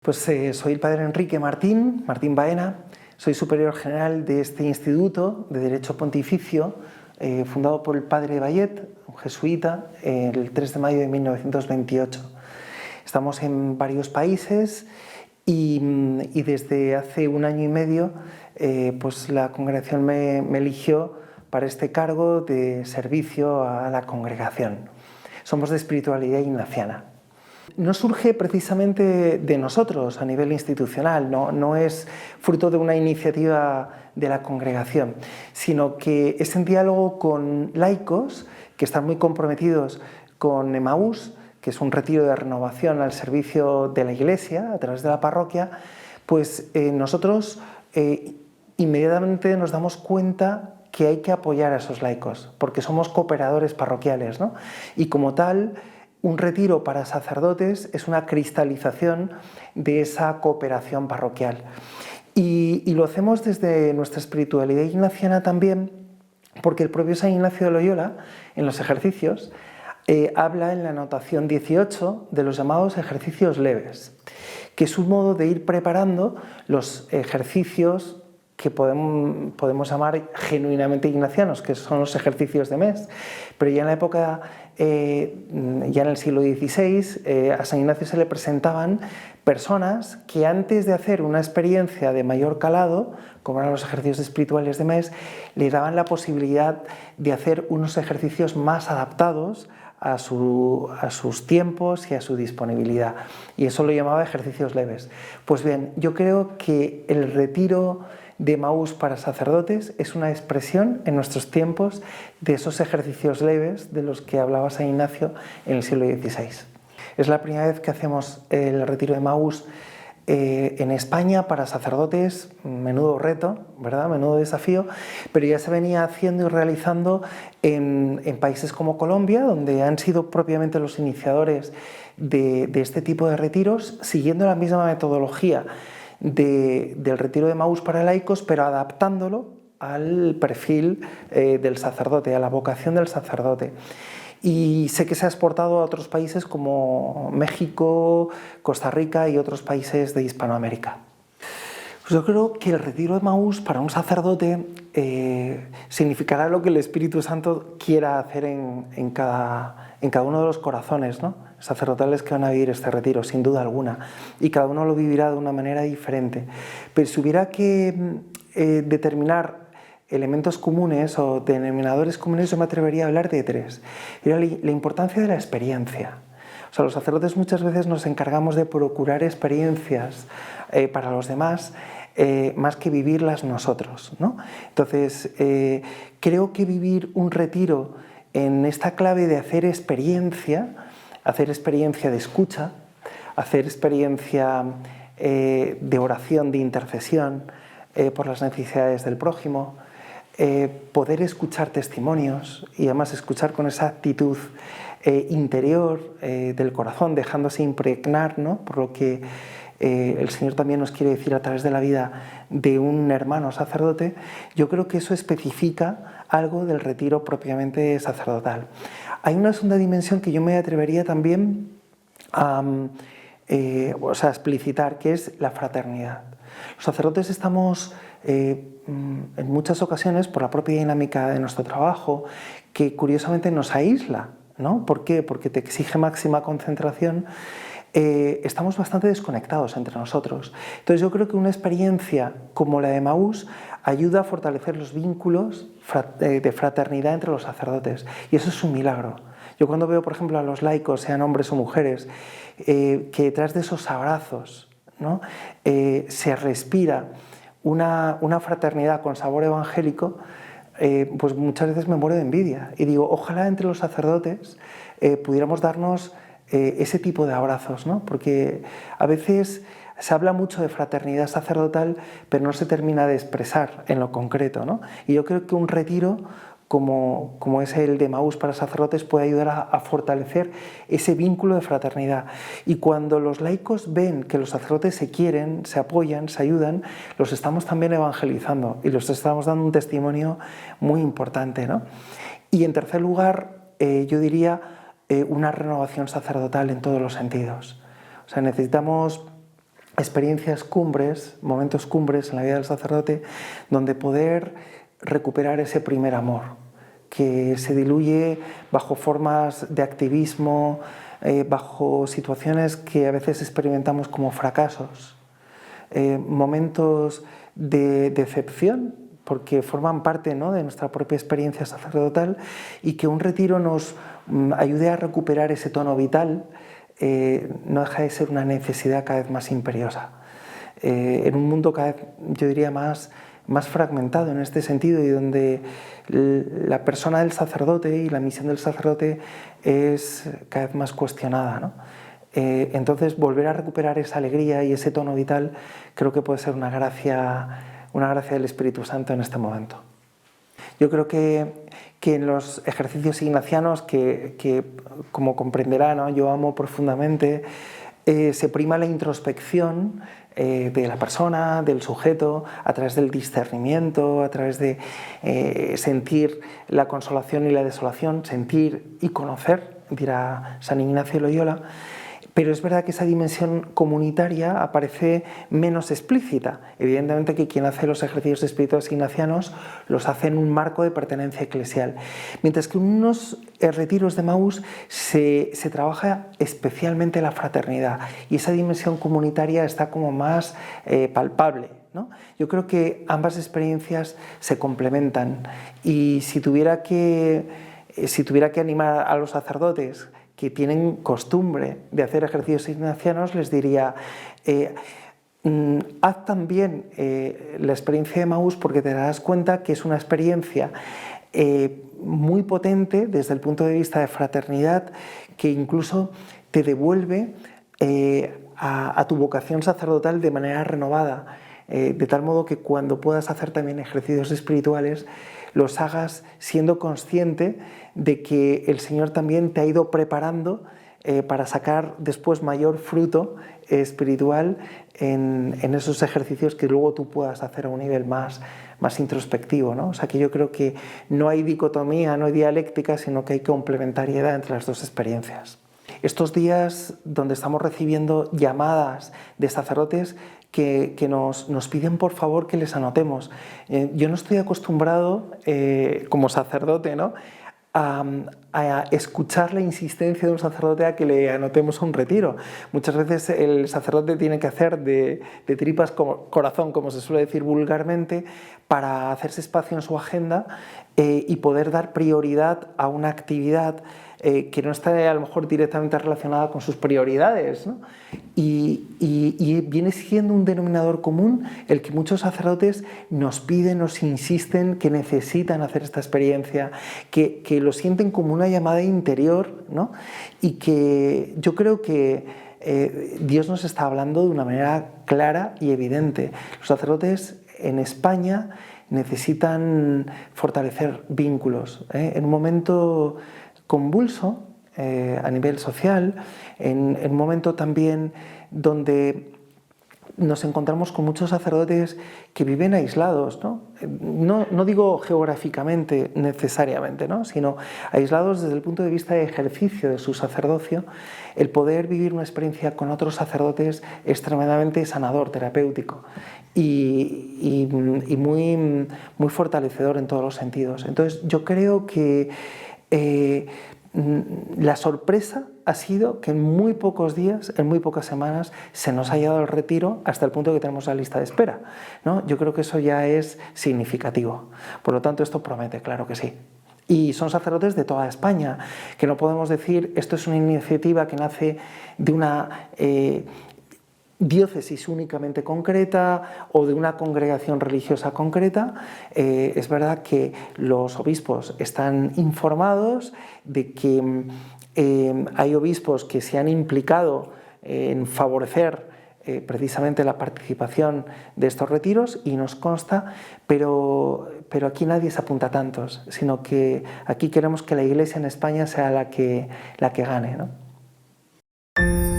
Soy el padre Enrique Martín Baena, soy superior general de este Instituto de Derecho Pontificio, fundado por el padre Bayet, un jesuita, el 3 de mayo de 1928. Estamos en varios países y desde hace un año y medio la congregación me eligió para este cargo de servicio a la congregación. Somos de espiritualidad ignaciana. No surge precisamente de nosotros a nivel institucional, no es fruto de una iniciativa de la congregación, sino que es en diálogo con laicos que están muy comprometidos con Emaús, que es un retiro de renovación al servicio de la Iglesia a través de la parroquia. Nosotros inmediatamente nos damos cuenta que hay que apoyar a esos laicos, porque somos cooperadores parroquiales, ¿no? Y como tal, un retiro para sacerdotes es una cristalización de esa cooperación parroquial. Y lo hacemos desde nuestra espiritualidad ignaciana también, porque el propio San Ignacio de Loyola, en los ejercicios, habla en la anotación 18 de los llamados ejercicios leves, que es un modo de ir preparando los ejercicios que podemos llamar genuinamente ignacianos, que son los ejercicios de mes. Pero ya en la época, ya en el siglo XVI, a San Ignacio se le presentaban personas que antes de hacer una experiencia de mayor calado, como eran los ejercicios espirituales de mes, le daban la posibilidad de hacer unos ejercicios más adaptados a sus tiempos y a su disponibilidad. Y eso lo llamaba ejercicios leves. Pues bien, yo creo que el retiro de Emaús para sacerdotes es una expresión en nuestros tiempos de esos ejercicios leves de los que hablaba San Ignacio en el siglo XVI. Es la primera vez que hacemos el retiro de Emaús en España para sacerdotes. Menudo reto, ¿verdad? Menudo desafío, pero ya se venía haciendo y realizando en países como Colombia, donde han sido propiamente los iniciadores de este tipo de retiros, siguiendo la misma metodología del retiro de Emaús para laicos, pero adaptándolo al perfil del sacerdote, a la vocación del sacerdote. Y sé que se ha exportado a otros países como México, Costa Rica y otros países de Hispanoamérica. Yo creo que el retiro de Emaús para un sacerdote significará lo que el Espíritu Santo quiera hacer en cada uno de los corazones, ¿no?, sacerdotales que van a vivir este retiro, sin duda alguna, y cada uno lo vivirá de una manera diferente. Pero si hubiera que determinar elementos comunes o denominadores comunes, yo me atrevería a hablar de tres. Era la importancia de la experiencia. O sea, los sacerdotes muchas veces nos encargamos de procurar experiencias para los demás, más que vivirlas nosotros, ¿no? Entonces, creo que vivir un retiro en esta clave de hacer experiencia de escucha, hacer experiencia de oración, de intercesión por las necesidades del prójimo, poder escuchar testimonios y además escuchar con esa actitud interior del corazón, dejándose impregnar, ¿no?, por lo que el Señor también nos quiere decir a través de la vida de un hermano sacerdote. Yo creo que eso especifica algo del retiro propiamente sacerdotal. Hay una segunda dimensión que yo me atrevería también a explicitar, que es la fraternidad. Los sacerdotes estamos en muchas ocasiones, por la propia dinámica de nuestro trabajo, que curiosamente nos aísla, ¿no? ¿Por qué? Porque te exige máxima concentración. Estamos bastante desconectados entre nosotros. Entonces yo creo que una experiencia como la de Emaús ayuda a fortalecer los vínculos de fraternidad entre los sacerdotes, y eso es un milagro. Yo cuando veo, por ejemplo, a los laicos, sean hombres o mujeres, que detrás de esos abrazos, ¿no?, se respira una fraternidad con sabor evangélico, pues muchas veces me muero de envidia y digo, ojalá entre los sacerdotes pudiéramos darnos ese tipo de abrazos, ¿no? Porque a veces se habla mucho de fraternidad sacerdotal, pero no se termina de expresar en lo concreto, ¿no? Y yo creo que un retiro como es el de Emaús para sacerdotes puede ayudar a fortalecer ese vínculo de fraternidad. Y cuando los laicos ven que los sacerdotes se quieren, se apoyan, se ayudan, los estamos también evangelizando y los estamos dando un testimonio muy importante, ¿no? Y en tercer lugar, yo diría una renovación sacerdotal en todos los sentidos. O sea, necesitamos experiencias cumbres, momentos cumbres en la vida del sacerdote, donde poder recuperar ese primer amor, que se diluye bajo formas de activismo, bajo situaciones que a veces experimentamos como fracasos, momentos de decepción, porque forman parte, ¿no?, de nuestra propia experiencia sacerdotal, y que un retiro nos ayude a recuperar ese tono vital, no deja de ser una necesidad cada vez más imperiosa. En un mundo cada vez, yo diría, más fragmentado en este sentido, y donde la persona del sacerdote y la misión del sacerdote es cada vez más cuestionada, ¿no? Entonces, volver a recuperar esa alegría y ese tono vital creo que puede ser una gracia del Espíritu Santo en este momento. Yo creo que en los ejercicios ignacianos, que como comprenderá, ¿no?, yo amo profundamente, se prima la introspección de la persona, del sujeto, a través del discernimiento, a través de sentir la consolación y la desolación, sentir y conocer, dirá San Ignacio de Loyola. Pero es verdad que esa dimensión comunitaria aparece menos explícita. Evidentemente que quien hace los ejercicios espirituales ignacianos los hace en un marco de pertenencia eclesial. Mientras que en unos retiros de Emaús se trabaja especialmente la fraternidad, y esa dimensión comunitaria está como más palpable, ¿no? Yo creo que ambas experiencias se complementan, y si tuviera que animar a los sacerdotes que tienen costumbre de hacer ejercicios ignacianos, les diría, haz también la experiencia de Emaús, porque te darás cuenta que es una experiencia muy potente desde el punto de vista de fraternidad, que incluso te devuelve a tu vocación sacerdotal de manera renovada, de tal modo que cuando puedas hacer también ejercicios espirituales, los hagas siendo consciente de que el Señor también te ha ido preparando para sacar después mayor fruto espiritual en esos ejercicios que luego tú puedas hacer a un nivel más introspectivo, ¿no? O sea, que yo creo que no hay dicotomía, no hay dialéctica, sino que hay complementariedad entre las dos experiencias. Estos días donde estamos recibiendo llamadas de sacerdotes que nos piden por favor que les anotemos. Yo no estoy acostumbrado como sacerdote, ¿no?, a escuchar la insistencia de un sacerdote a que le anotemos un retiro. Muchas veces el sacerdote tiene que hacer de tripas corazón, como se suele decir vulgarmente, para hacerse espacio en su agenda y poder dar prioridad a una actividad que no está a lo mejor directamente relacionada con sus prioridades, ¿no? Y viene siendo un denominador común el que muchos sacerdotes nos piden, nos insisten que necesitan hacer esta experiencia, que lo sienten como una llamada interior, ¿no? Y que yo creo que Dios nos está hablando de una manera clara y evidente. Los sacerdotes en España necesitan fortalecer vínculos, en un momento convulso a nivel social, en un momento también donde nos encontramos con muchos sacerdotes que viven aislados, ¿no? No digo geográficamente necesariamente, ¿no?, sino aislados desde el punto de vista de ejercicio de su sacerdocio. El poder vivir una experiencia con otros sacerdotes es tremendamente sanador, terapéutico y muy fortalecedor en todos los sentidos. Entonces yo creo que la sorpresa ha sido que en muy pocos días, en muy pocas semanas, se nos haya dado el retiro hasta el punto de que tenemos la lista de espera, ¿no? Yo creo que eso ya es significativo. Por lo tanto, esto promete, claro que sí. Y son sacerdotes de toda España, que no podemos decir esto es una iniciativa que nace de una diócesis únicamente concreta o de una congregación religiosa concreta. Es verdad que los obispos están informados de que hay obispos que se han implicado en favorecer precisamente la participación de estos retiros, y nos consta, pero aquí nadie se apunta a tantos, sino que aquí queremos que la Iglesia en España sea la que gane, ¿no?